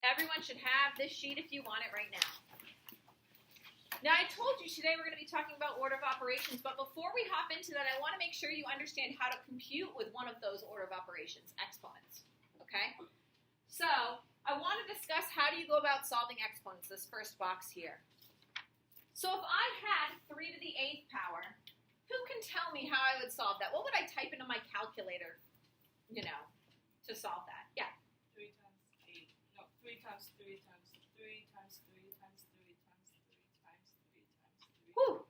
Everyone should have this sheet if you want it right now. Now, I told you today we're going to be talking about order of operations, but before we hop into that, I want to make sure you understand how to compute with one of those order of operations, exponents, okay? So, I want to discuss how do you go about solving exponents, this first box here. So, if I had 3 to the 8th power, who can tell me how I would solve that? What would I type into my calculator, to solve that? Yeah. 3 times 8. No, 3 times 3 times 3 times 3 times 3 times 3 times 3 times 3. Whew.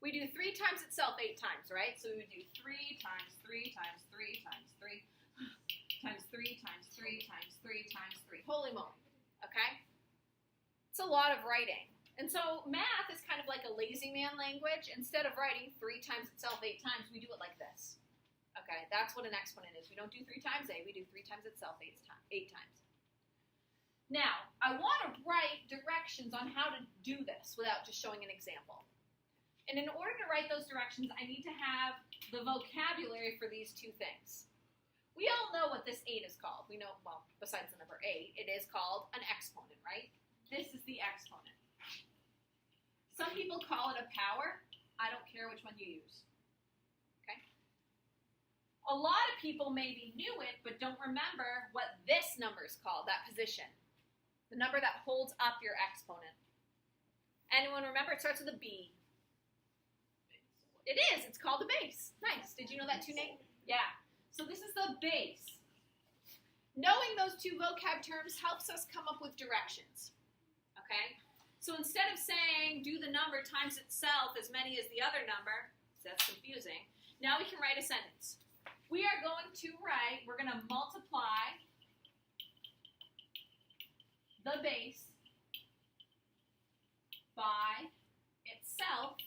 We do 3 times itself 8 times, right? So we would do 3 times 3 times 3 times 3 times 3 times 3 times 3 times 3. Holy moly. Okay? It's a lot of writing. And so math is kind of like a lazy man language. Instead of writing 3 times itself 8 times, we do it like this. Okay, that's what an exponent is. We don't do 3 times a, we do 3 times itself 8 times. Now, I want to write directions on how to do this without just showing an example. And in order to write those directions, I need to have the vocabulary for these two things. We all know what this 8 is called. We know, well, besides the number 8, it is called an exponent, right? This is the exponent. Some people call it a power. I don't care which one you use. Okay? A lot of people maybe knew it, but don't remember what this number is called, that position. The number that holds up your exponent. Anyone remember? It starts with a B. It is. It's called the base. Nice. Did you know that too, Nate? Yeah. So this is the base. Knowing those two vocab terms helps us come up with directions. Okay? So instead of saying do the number times itself as many as the other number, that's confusing, now we can write a sentence. We are going to write, we're going to multiply the base by itself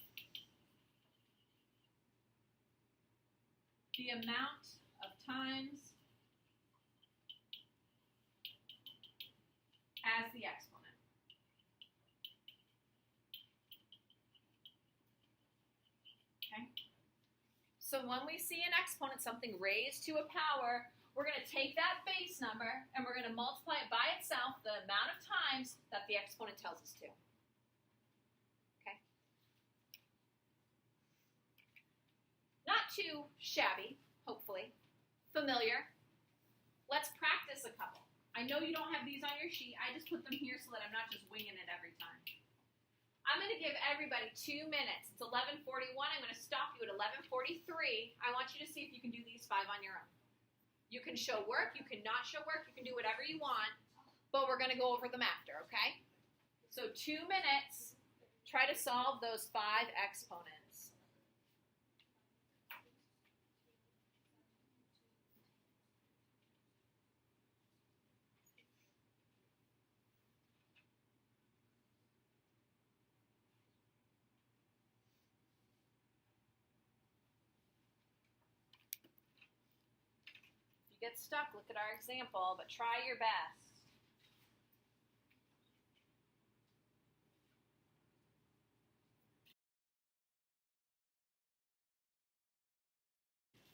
the amount of times as the exponent. Okay? So when we see an exponent, something raised to a power, we're going to take that base number and we're going to multiply it by itself the amount of times that the exponent tells us to. Okay? Not too shabby, hopefully. Familiar. Let's practice a couple. I know you don't have these on your sheet. I just put them here so that I'm not just winging it every time. I'm going to give everybody 2 minutes. It's 11:41. I'm going to stop you at 11:43. I want you to see if you can do these 5 on your own. You can show work. You can not show work. You can do whatever you want. But we're going to go over them after, okay? So 2 minutes. Try to solve those 5 exponents. Get stuck, look at our example, but try your best.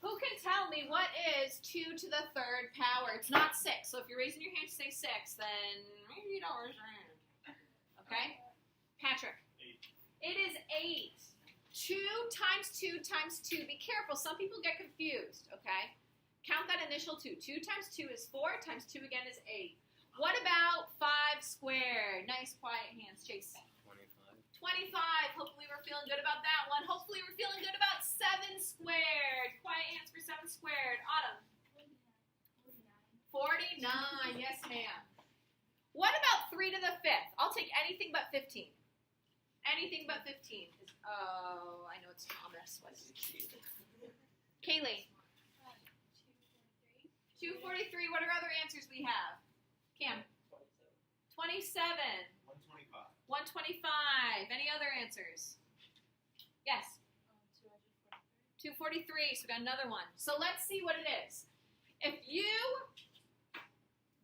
Who can tell me what is 2 to the 3rd power? It's not 6, so if you're raising your hand to say 6, then maybe you don't raise your hand. Okay? Patrick? 8. It is 8. 2 times 2 times 2. Be careful, some people get confused, okay? Count that initial 2. 2 times 2 is 4, times 2 again is 8. What about 5 squared? Nice quiet hands, Chase. 25. Hopefully we're feeling good about that one. Hopefully we're feeling good about 7 squared. Quiet hands for 7 squared. Autumn. 49. Yes, ma'am. What about 3 to the 5th? I'll take anything but 15. Anything but 15 is, oh, I know it's Thomas. What is it? Kaylee. 243. What are other answers we have? Cam? 27. 125. 125. Any other answers? Yes? 243. So we got another one. So let's see what it is. If you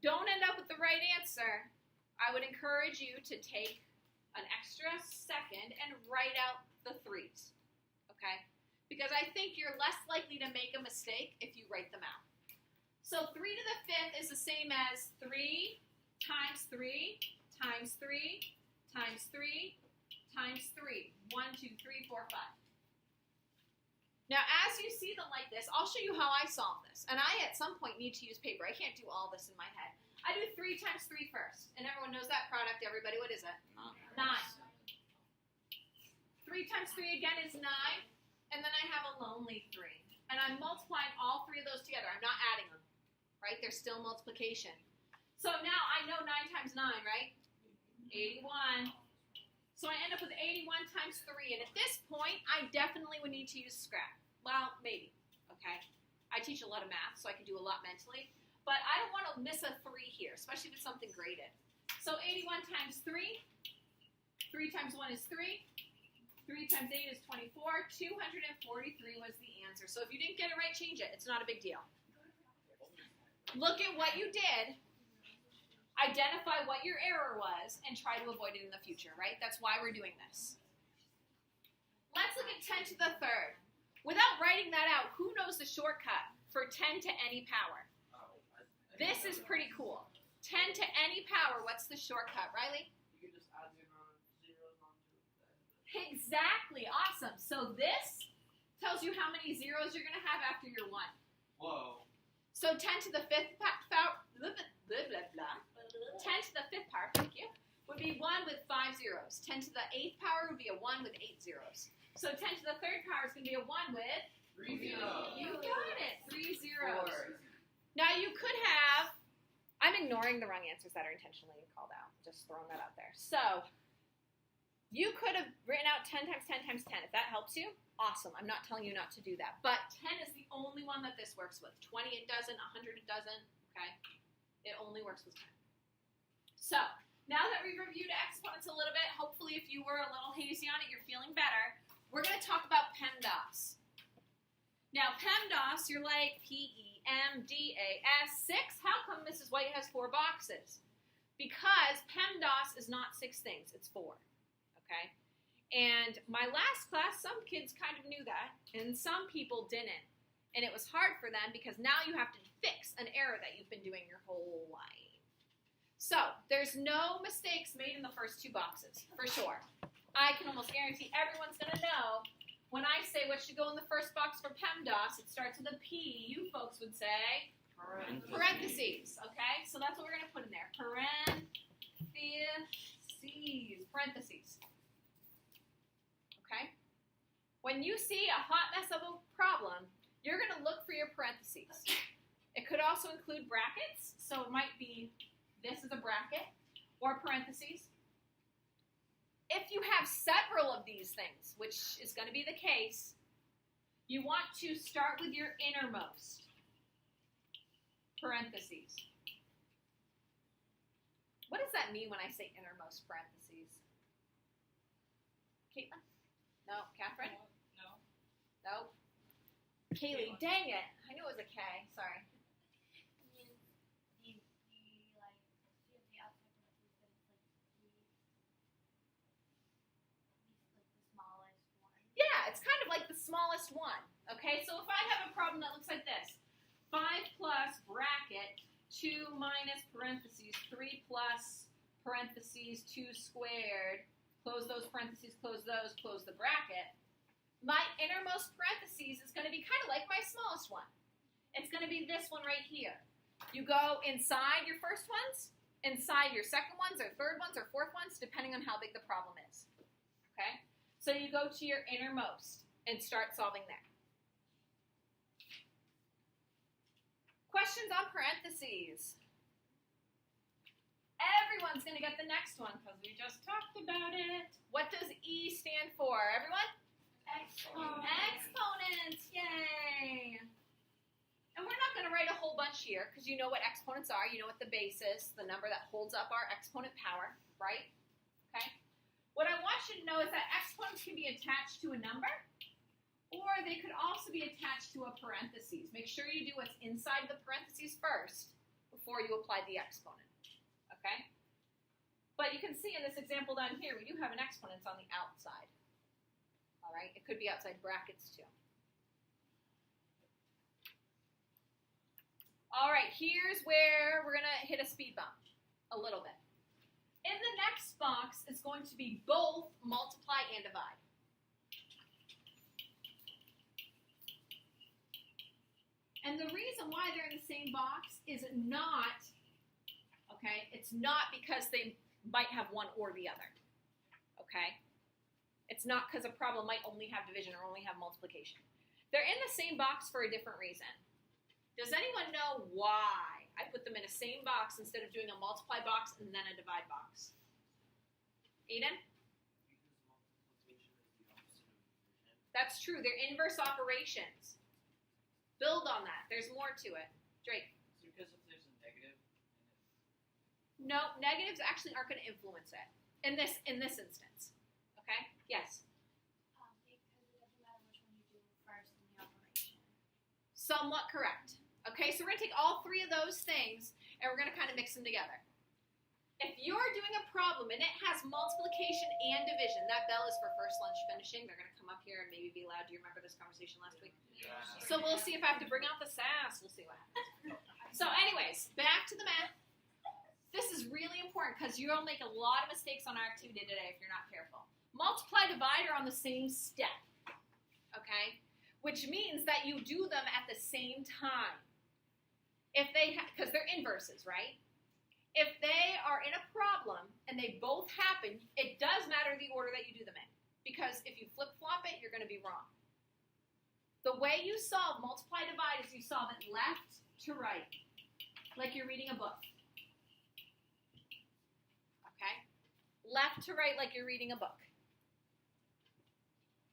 don't end up with the right answer, I would encourage you to take an extra second and write out the 3's. Okay? Because I think you're less likely to make a mistake if you write them out. So 3 to the 5th is the same as 3 times 3 times 3 times 3 times 3. 1, 2, 3, 4, 5. Now, as you see them like this, I'll show you how I solve this. And I, at some point, need to use paper. I can't do all this in my head. I do 3 times 3 first. And everyone knows that product. Everybody, what is it? 9. 3 times 3 again is 9. And then I have a lonely 3. And I'm multiplying all 3 of those together. I'm not adding them, right? They're still multiplication. So now I know 9 times 9, right? 81. So I end up with 81 times 3. And at this point, I definitely would need to use scrap. Well, maybe, okay? I teach a lot of math, so I can do a lot mentally. But I don't want to miss a 3 here, especially if it's something graded. So 81 times 3. 3 times 1 is 3. 3 times 8 is 24. 243 was the answer. So if you didn't get it right, change it. It's not a big deal. Look at what you did. Identify what your error was and try to avoid it in the future, right? That's why we're doing this. Let's look at 10 to the third. Without writing that out, who knows the shortcut for 10 to any power? This is pretty cool. 10 to any power, what's the shortcut, Riley? You can just add zeros onto it. Exactly, awesome. So this tells you how many zeros you're going to have after your 1. Whoa. So 10 to the 5th power, blah, blah, blah, blah. 10 to the 5th power, thank you, would be 1 with 5 zeros. 10 to the 8th power would be a 1 with 8 zeros. So 10 to the 3rd power is going to be a 1 with? 3 zeros. You got it, 3 zeros. 4. Now you could have, I'm ignoring the wrong answers that are intentionally called out. Just throwing that out there. So you could have written out 10 times 10 times 10. If that helps you, awesome. I'm not telling you not to do that. But 10 is the only one that this works with. 20 it doesn't, 100 it doesn't, okay? It only works with 10. So, now that we've reviewed exponents a little bit, hopefully if you were a little hazy on it, you're feeling better, we're going to talk about PEMDAS. Now, PEMDAS, you're like, PEMDAS 6? How come Mrs. White has 4 boxes? Because PEMDAS is not 6 things, it's 4, okay? And my last class, some kids kind of knew that, and some people didn't. And it was hard for them because now you have to fix an error that you've been doing your whole life. So, there's no mistakes made in the first 2 boxes, for sure. I can almost guarantee everyone's going to know when I say what should go in the first box for PEMDAS, it starts with a P. You folks would say parentheses, okay? So that's what we're going to put in there. Parentheses. Okay? When you see a hot mess of a problem, you're going to look for your parentheses. It could also include brackets, so it might be this is a bracket, or parentheses. If you have several of these things, which is going to be the case, you want to start with your innermost parentheses. What does that mean when I say innermost parentheses? Caitlin? No. Catherine? No. Kaylee, dang it. I knew it was a K. Sorry. Yeah, it's kind of like the smallest one. Okay, so if I have a problem that looks like this, 5 plus bracket 2 minus parentheses 3 plus parentheses 2 squared, close those parentheses, close those, close the bracket. My innermost parentheses is going to be kind of like my smallest one. It's going to be this one right here. You go inside your first ones, inside your second ones, or third ones, or fourth ones, depending on how big the problem is. Okay? So you go to your innermost and start solving there. Questions on parentheses? Everyone's going to get the next one because we just talked about it. What does E stand for? Everyone? Exponents. Exponents. Yay. And we're not going to write a whole bunch here because you know what exponents are. You know what the base is, the number that holds up our exponent power, right? Okay? What I want you to know is that exponents can be attached to a number, or they could also be attached to a parentheses. Make sure you do what's inside the parentheses first before you apply the exponent. Okay? But you can see in this example down here, we do have an exponent on the outside. All right? It could be outside brackets too. All right, here's where we're going to hit a speed bump. A little bit. In the next box is going to be both multiply and divide. And the reason why they're in the same box is not, okay, it's not because they might have one or the other, okay? It's not because a problem might only have division or only have multiplication. They're in the same box for a different reason. Does anyone know why I put them in the same box instead of doing a multiply box and then a divide box? Aiden? Because multiplication is the opposite of division. That's true. They're inverse operations. Build on that. There's more to it. Drake? So because if there's a negative, No, negatives actually aren't going to influence it in this instance. Okay? Yes? Because it doesn't matter which one you do first in the operation. Somewhat correct. Okay, so we're going to take all three of those things and we're going to kind of mix them together. If you're doing a problem and it has multiplication and division, that bell is for first lunch finishing. They're going to come up here and maybe be loud. Do you remember this conversation last week? Yeah. So we'll see if I have to bring out the sass. We'll see what happens. So anyways, back to the math. This is really important because you'll make a lot of mistakes on our activity today if you're not careful. Multiply, divide are on the same step, okay? Which means that you do them at the same time. If they, because they're inverses, right? If they are in a problem and they both happen, it does matter the order that you do them in. Because if you flip-flop it, you're going to be wrong. The way you solve multiply, divide is you solve it left to right, like you're reading a book. Okay? Left to right, like you're reading a book.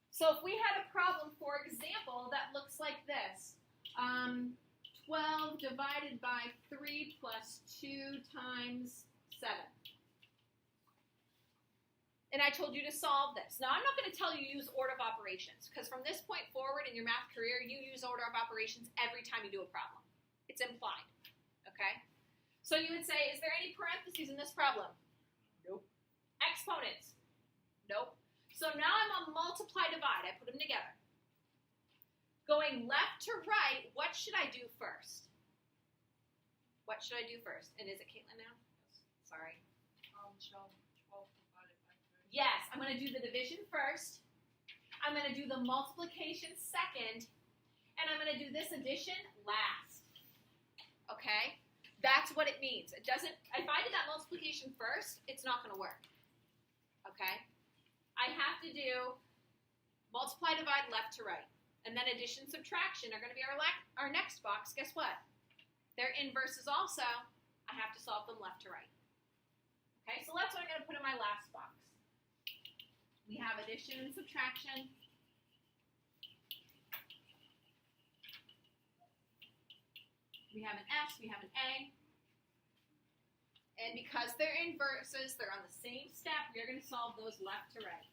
So if we had a problem, for example, that looks like this. 12 divided by 3 plus 2 times 7. And I told you to solve this. Now, I'm not going to tell you use order of operations, because from this point forward in your math career, you use order of operations every time you do a problem. It's implied, okay? So you would say, is there any parentheses in this problem? Nope. Exponents? Nope. So now I'm on multiply, divide. I put them together. Going left to right, what should I do first? What should I do first? And is it Caitlin now? Sorry. Shall 12 divided by 3. Yes, I'm going to do the division first. I'm going to do the multiplication second. And I'm going to do this addition last. Okay? That's what it means. It doesn't, if I did that multiplication first, it's not going to work. Okay? I have to do multiply, divide, left to right. And then addition, subtraction are going to be our next box. Guess what? They're inverses also. I have to solve them left to right. Okay, so that's what I'm going to put in my last box. We have addition and subtraction. We have an S, we have an A. And because they're inverses, they're on the same step, we're going to solve those left to right.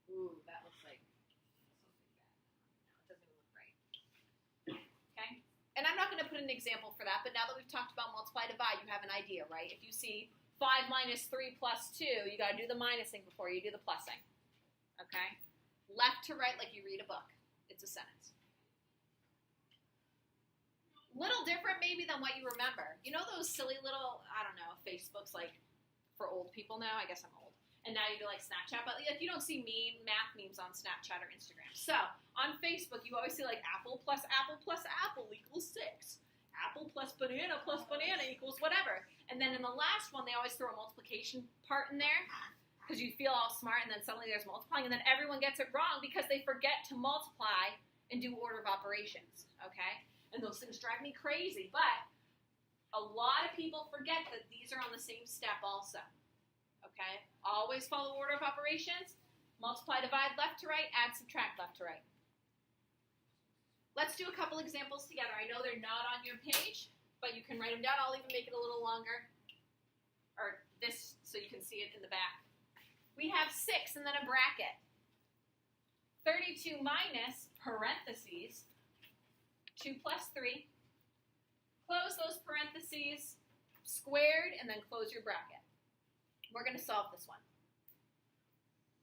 Ooh, that looks like something bad. No, it doesn't even look right. Okay? And I'm not going to put an example for that, but now that we've talked about multiply, divide, you have an idea, right? If you see 5 minus 3 plus 2, you got to do the minusing before you do the plusing. Okay? Left to right like you read a book. It's a sentence. Little different maybe than what you remember. You know those silly little, I don't know, Facebook's like for old people now? I guess I'm old. And now you do like Snapchat, but like you don't see math memes on Snapchat or Instagram. So on Facebook, you always see like apple plus apple plus apple equals 6. Apple plus banana equals whatever. And then in the last one, they always throw a multiplication part in there because you feel all smart, and then suddenly there's multiplying, and then everyone gets it wrong because they forget to multiply and do order of operations, okay? And those things drive me crazy, but a lot of people forget that these are on the same step also. Okay, always follow order of operations. Multiply, divide, left to right, add, subtract, left to right. Let's do a couple examples together. I know they're not on your page, but you can write them down. I'll even make it a little longer, or this so you can see it in the back. We have 6 and then a bracket. 32 minus, parentheses, 2 plus 3. Close those parentheses, squared, and then close your bracket. We're going to solve this one.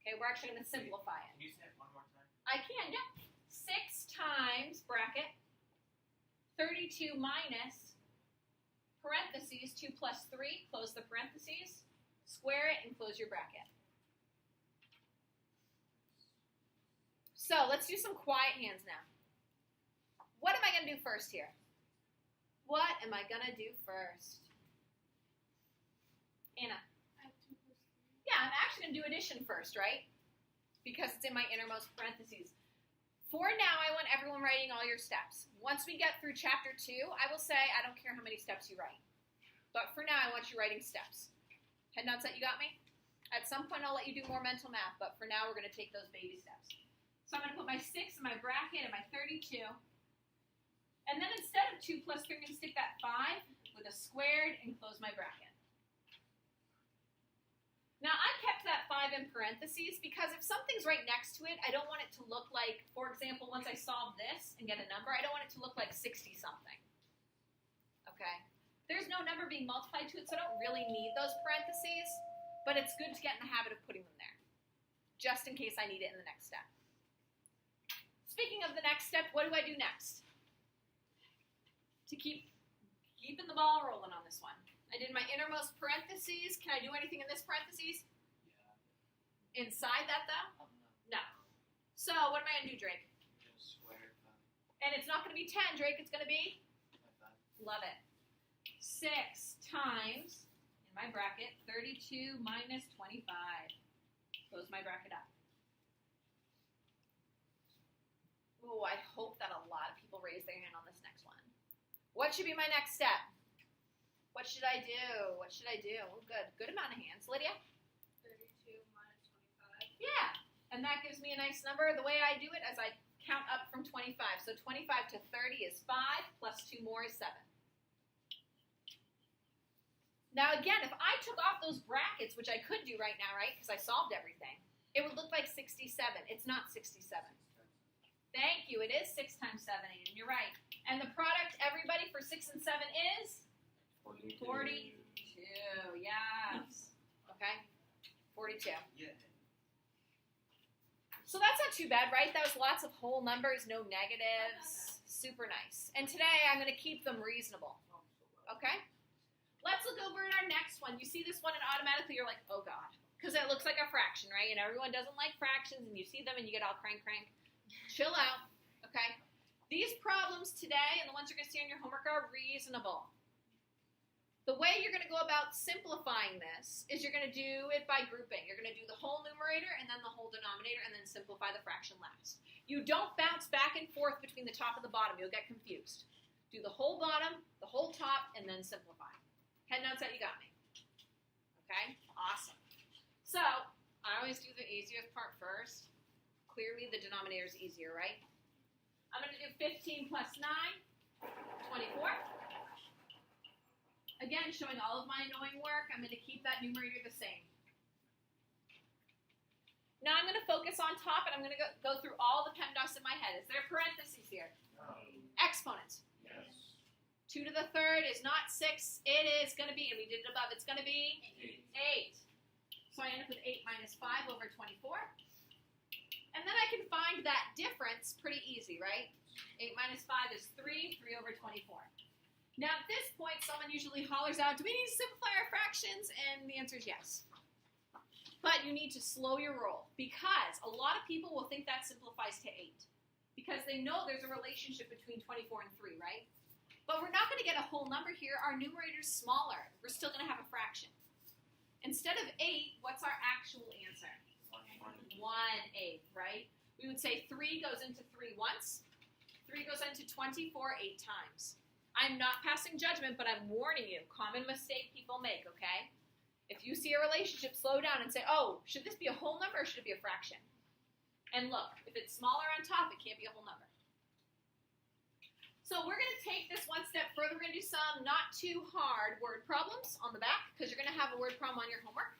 Okay, we're actually going to simplify it. Can you say it one more time? I can, yeah. 6 times bracket 32 32 minus parentheses 2 plus 3, close the parentheses, square it, and close your bracket. So let's do some quiet hands now. What am I going to do first here? What am I going to do first? Anna. I have 2 plus 3. Yeah, I'm actually going to do addition first, right? Because it's in my innermost parentheses. For now, I want everyone writing all your steps. Once we get through chapter 2, I will say I don't care how many steps you write. But for now, I want you writing steps. Head nod set, you got me? At some point, I'll let you do more mental math, but for now, we're going to take those baby steps. So I'm going to put my 6 in my bracket and my 32. And then instead of 2 plus 3, I'm going to stick that 5 with a squared and close my bracket. Now, I kept that 5 in parentheses because if something's right next to it, I don't want it to look like, for example, once I solve this and get a number, I don't want it to look like 60-something. Okay? There's no number being multiplied to it, so I don't really need those parentheses, but it's good to get in the habit of putting them there, just in case I need it in the next step. Speaking of the next step, what do I do next? To keeping the ball rolling on this one. I did my innermost parentheses. Can I do anything in this parentheses? Yeah. Inside that, though? No. No. So, what am I going to do, Drake? Just square 5 And it's not going to be 10, Drake. It's going to be? by 5. Love it. 6 times, in my bracket, 32 minus 25. Close my bracket up. Ooh, I hope that a lot of people raise their hand on this next one. What should be my next step? What should I do? What should I do? Oh, good. Good amount of hands. Lydia? 32 minus 25. Yeah. And that gives me a nice number. The way I do it is I count up from 25. So 25 to 30 is 5, plus 2 more is 7. Now again, if I took off those brackets, which I could do right now, right, because I solved everything, it would look like 67. It's not 67. Thank you. It is 6 times 7, Aiden. You're right. And the product, everybody, for 6 and 7 is? 42. 42. Yes. Okay? 42. Yeah. So that's not too bad, right? That was lots of whole numbers, no negatives. Super nice. And today I'm going to keep them reasonable. Okay? Let's look over at our next one. You see this one and automatically you're like, oh God. Because it looks like a fraction, right? And everyone doesn't like fractions and you see them and you get all crank. Chill out. Okay? These problems today and the ones you're going to see on your homework are reasonable. The way you're going to go about simplifying this is you're going to do it by grouping. You're going to do the whole numerator and then the whole denominator and then simplify the fraction last. You don't bounce back and forth between the top and the bottom. You'll get confused. Do the whole bottom, the whole top, and then simplify. Head nods that you got me. Okay? Awesome. So, I always do the easiest part first. Clearly the denominator is easier, right? I'm going to do 15 plus 9, 24. Again, showing all of my annoying work, I'm going to keep that numerator the same. Now I'm going to focus on top, and I'm going to go through all the PEMDAS in my head. Is there parentheses here? No. Exponents. Yes. 2 to the third is not 6. It is going to be, and we did it above, it's going to be 8. So I end up with 8 minus 5 over 24. And then I can find that difference pretty easy, right? 8 minus 5 is 3, 3 over 24. Now, at this point, someone usually hollers out, do we need to simplify our fractions? And the answer is yes. But you need to slow your roll because a lot of people will think that simplifies to 8 because they know there's a relationship between 24 and 3, right? But we're not going to get a whole number here. Our numerator's smaller. We're still going to have a fraction. Instead of 8, what's our actual answer? 1/8, right? We would say 3 goes into 3 once. 3 goes into 24 8 times. I'm not passing judgment, but I'm warning you. Common mistake people make, okay? If you see a relationship, slow down and say, oh, should this be a whole number or should it be a fraction? And look, if it's smaller on top, it can't be a whole number. So we're going to take this one step further. We're going to do some not too hard word problems on the back because you're going to have a word problem on your homework.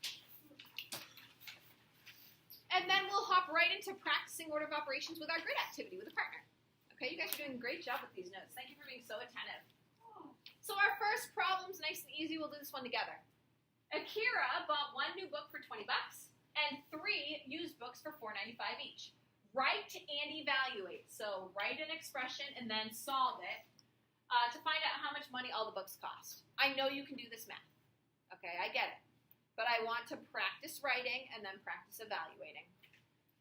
And then we'll hop right into practicing order of operations with our grid activity with a partner. Okay, you guys are doing a great job with these notes. Thank you for being so attentive. So our first problem's nice and easy. We'll do this one together. Akira bought 1 new book for 20 bucks and 3 used books for $4.95 each. Write and evaluate. So write an expression and then solve it. to find out how much money all the books cost. I know you can do this math. Okay, I get it. But I want to practice writing and then practice evaluating.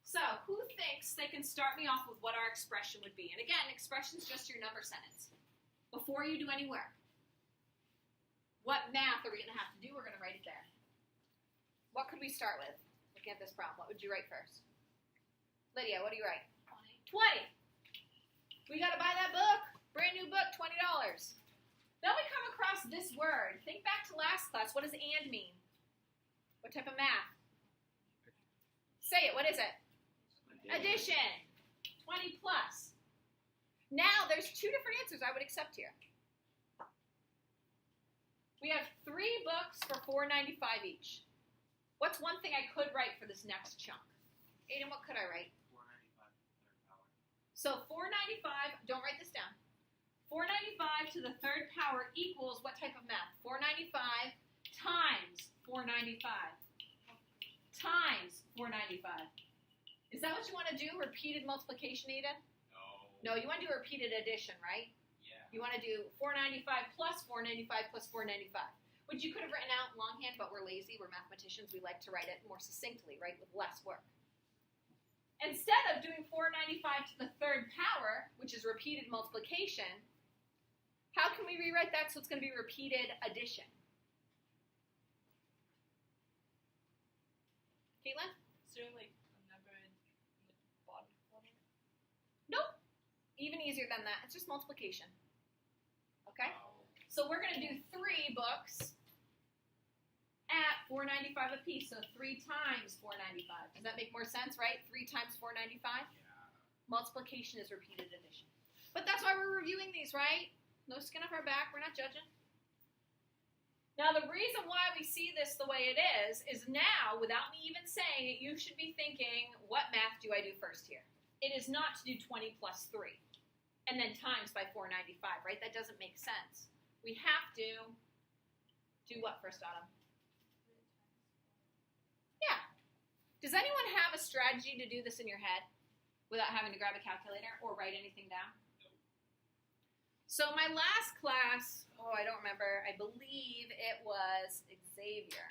So, who thinks they can start me off with what our expression would be? And again, expression is just your number sentence. Before you do any work, what math are we going to have to do? We're going to write it there. What could we start with? Looking at this problem, what would you write first? Lydia, what do you write? 20. We got to buy that book. Brand new book, $20. Then we come across this word. Think back to last class. What does and mean? What type of math? Say it. What is it? Addition. 20 plus. Now, there's two different answers I would accept here. We have 3 books for $4.95 each. What's one thing I could write for this next chunk? Aiden, what could I write? 495 third power. So 495, don't write this down. 495 to the third power equals what type of math? 495 times 495 times 495. Is that what you want to do? Repeated multiplication, Aiden? No, you want to do repeated addition, right? Yeah. You want to do 495 plus 495 plus 495, which you could have written out in longhand, but we're lazy. We're mathematicians. We like to write it more succinctly, right, with less work. Instead of doing 495 to the third power, which is repeated multiplication, how can we rewrite that so it's going to be repeated addition? Caitlin? Is there like a number in the bottom corner? Nope. Even easier than that. It's just multiplication. Okay? So we're going to do 3 books at $4.95 a piece. So 3 times $4.95. Does that make more sense, right? 3 times $4.95? Yeah. Multiplication is repeated addition. But that's why we're reviewing these, right? No skin off our back. We're not judging. Now, the reason why we see this the way it is now, without me even saying it, you should be thinking, what math do I do first here? It is not to do 20 plus 3 and then times by 495, right? That doesn't make sense. We have to do what first, Autumn? Yeah. Does anyone have a strategy to do this in your head without having to grab a calculator or write anything down? So my last class, I don't remember, I believe it was Xavier.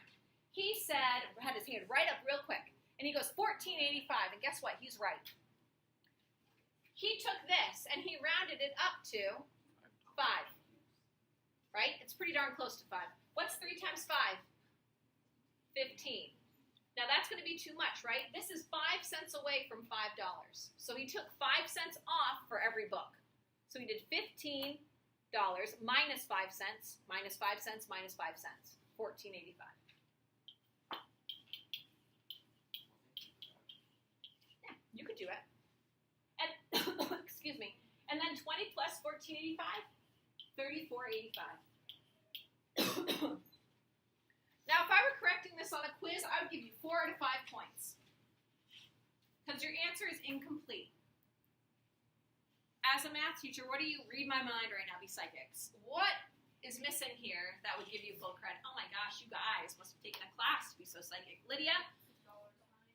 He said, had his hand right up real quick, and he goes 1485, and guess what? He's right. He took this, and he rounded it up to 5, right? It's pretty darn close to 5. What's 3 times 5? 15. Now that's going to be too much, right? This is 5 cents away from $5. So he took 5 cents off for every book. So we did $15 minus 5 cents, minus 5 cents, minus 5 cents. $14.85. Yeah, you could do it. And excuse me. And then 20 plus $14.85, $34.85. Now, if I were correcting this on a quiz, I would give you 4 out of 5 points. Because your answer is incomplete. As a math teacher, what do you read my mind right now, be psychics? What is missing here that would give you full credit? Oh my gosh, you guys must have taken a class to be so psychic. Lydia?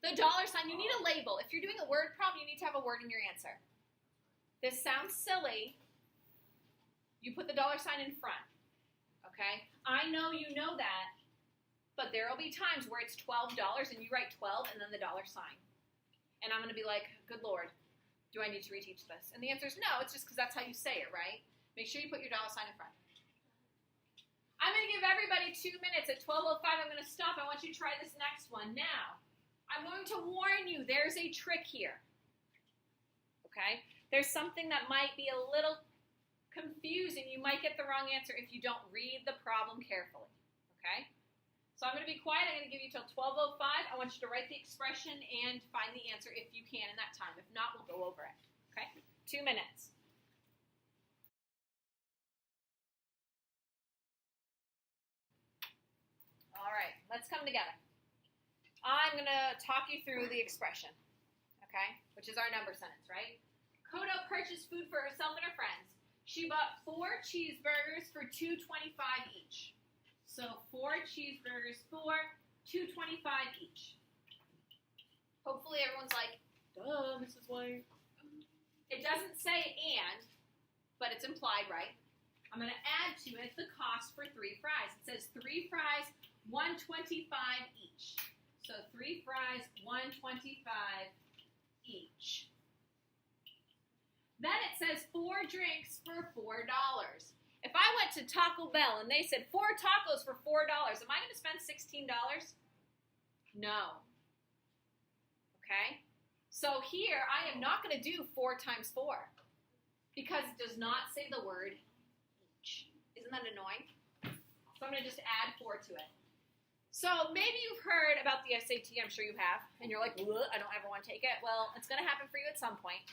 The dollar sign. You need a label. If you're doing a word problem, you need to have a word in your answer. This sounds silly. You put the dollar sign in front. Okay? I know you know that, but there will be times where it's $12 and you write 12 and then the dollar sign. And I'm going to be like, good Lord. Do I need to reteach this? And the answer is no. It's just because that's how you say it, right? Make sure you put your dollar sign in front. I'm going to give everybody 2 minutes. At 12:05, I'm going to stop. I want you to try this next one. Now, I'm going to warn you, there's a trick here. Okay? There's something that might be a little confusing. You might get the wrong answer if you don't read the problem carefully. Okay? So I'm going to be quiet. I'm going to give you till 12:05. I want you to write the expression and find the answer if you can in that time. If not, we'll go over it. Okay? 2 minutes. All right. Let's come together. I'm going to talk you through the expression. Okay? Which is our number sentence, right? Kodo purchased food for herself and her friends. She bought 4 cheeseburgers for $2.25 each. So 4 cheeseburgers for $2.25 each. Hopefully everyone's like, duh, Mrs. White. It doesn't say and, but it's implied, right? I'm going to add to it the cost for 3 fries. It says 3 fries, $1.25 each. So 3 fries, $1.25 each. Then it says 4 drinks for $4. If I went to Taco Bell and they said 4 tacos for $4, am I going to spend $16? No. Okay? So here, I am not going to do 4 times 4 because it does not say the word each. Isn't that annoying? So I'm going to just add 4 to it. So maybe you've heard about the SAT, I'm sure you have, and you're like, I don't ever want to take it. Well, it's going to happen for you at some point.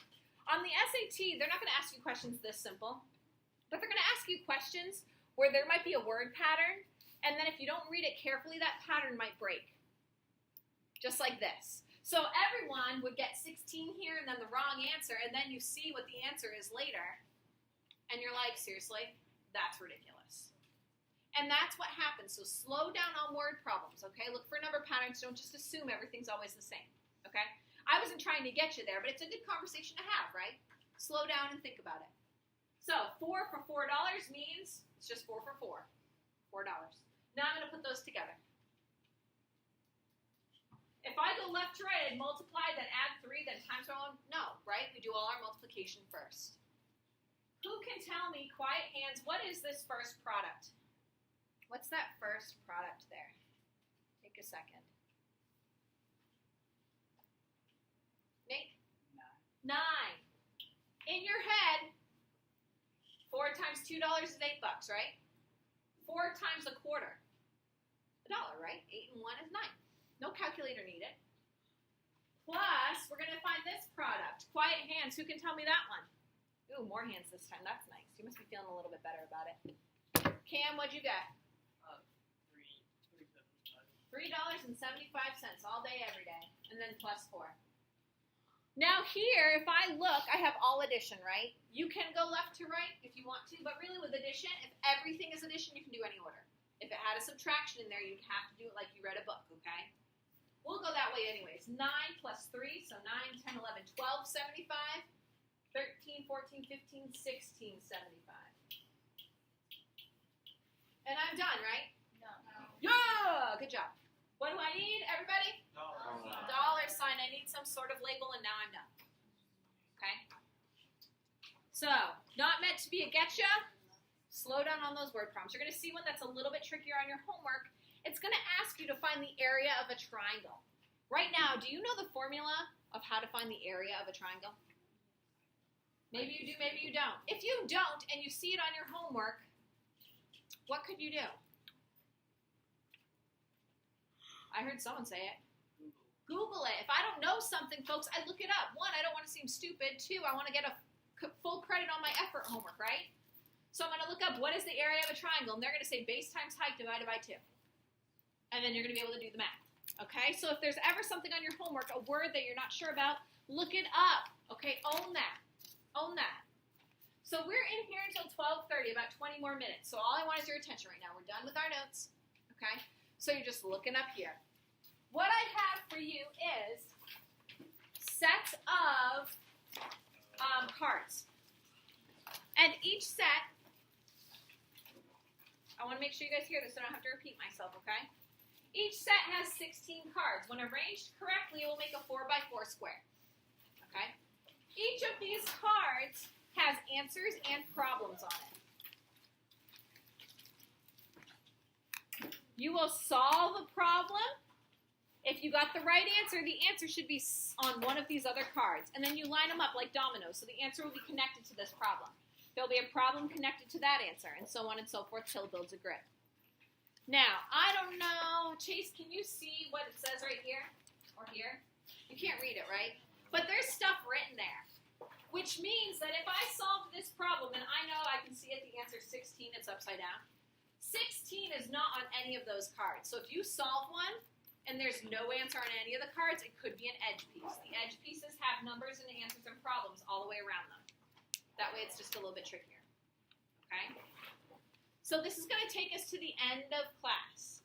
On the SAT, they're not going to ask you questions this simple, but they're going to ask you questions where there might be a word pattern, and then if you don't read it carefully, that pattern might break. Just like this. So everyone would get 16 here and then the wrong answer, and then you see what the answer is later, and you're like, seriously? That's ridiculous. And that's what happens. So slow down on word problems, okay? Look for number patterns. Don't just assume everything's always the same, okay? I wasn't trying to get you there, but it's a good conversation to have, right? Slow down and think about it. So 4 for $4 means it's just 4 for $4. $4. Now I'm going to put those together. If I go left to right and multiply, then add 3, then times 1, no, right? We do all our multiplication first. Who can tell me, quiet hands, what is this first product? What's that first product there? Take a second. Nate? 9. In your head, 4 times $2 is $8, right? 4 times a quarter. $1, right? 8 and 1 is 9. No calculator needed. Plus, we're going to find this product. Quiet hands. Who can tell me that one? Ooh, more hands this time. That's nice. You must be feeling a little bit better about it. Cam, what'd you get? $3.75 all day, every day. And then plus 4. Now here, if I look, I have all addition, right? You can go left to right if you want to, but really with addition, if everything is addition, you can do any order. If it had a subtraction in there, you'd have to do it like you read a book, okay? We'll go that way anyways. 9 plus 3, so 9, 10, 11, 12, 75. 13, 14, 15, 16, 75. And I'm done, right? No. Yeah! Good job. What do I need, everybody? $. $sign. I need some sort of label, and now I'm done. Okay? So, not meant to be a getcha. Slow down on those word problems. You're going to see one that's a little bit trickier on your homework. It's going to ask you to find the area of a triangle. Right now, do you know the formula of how to find the area of a triangle? Maybe you do, maybe you don't. If you don't, and you see it on your homework, what could you do? I heard someone say it. Google it. If I don't know something, folks, I look it up. 1, I don't want to seem stupid. 2, I want to get a full credit on my effort homework, right? So I'm going to look up what is the area of a triangle, and they're going to say base times height divided by 2. And then you're going to be able to do the math. Okay? So if there's ever something on your homework, a word that you're not sure about, look it up. Okay? Own that. Own that. So we're in here until 12:30, about 20 more minutes. So all I want is your attention right now. We're done with our notes. Okay? So you're just looking up here. What I have for you is sets of cards. And each set, I want to make sure you guys hear this so I don't have to repeat myself, okay? Each set has 16 cards. When arranged correctly, it will make a 4x4 square. Okay? Each of these cards has answers and problems on it. You will solve a problem. If you got the right answer, the answer should be on one of these other cards. And then you line them up like dominoes, so the answer will be connected to this problem. There'll be a problem connected to that answer, and so on and so forth till it builds a grid. Now, I don't know, Chase, can you see what it says right here or here? You can't read it, right? But there's stuff written there, which means that if I solve this problem, and I know I can see it, the answer is 16, it's upside down. 16 is not on any of those cards. So if you solve one, and there's no answer on any of the cards, it could be an edge piece. The edge pieces have numbers and answers and problems all the way around them. That way it's just a little bit trickier. Okay? So this is going to take us to the end of class.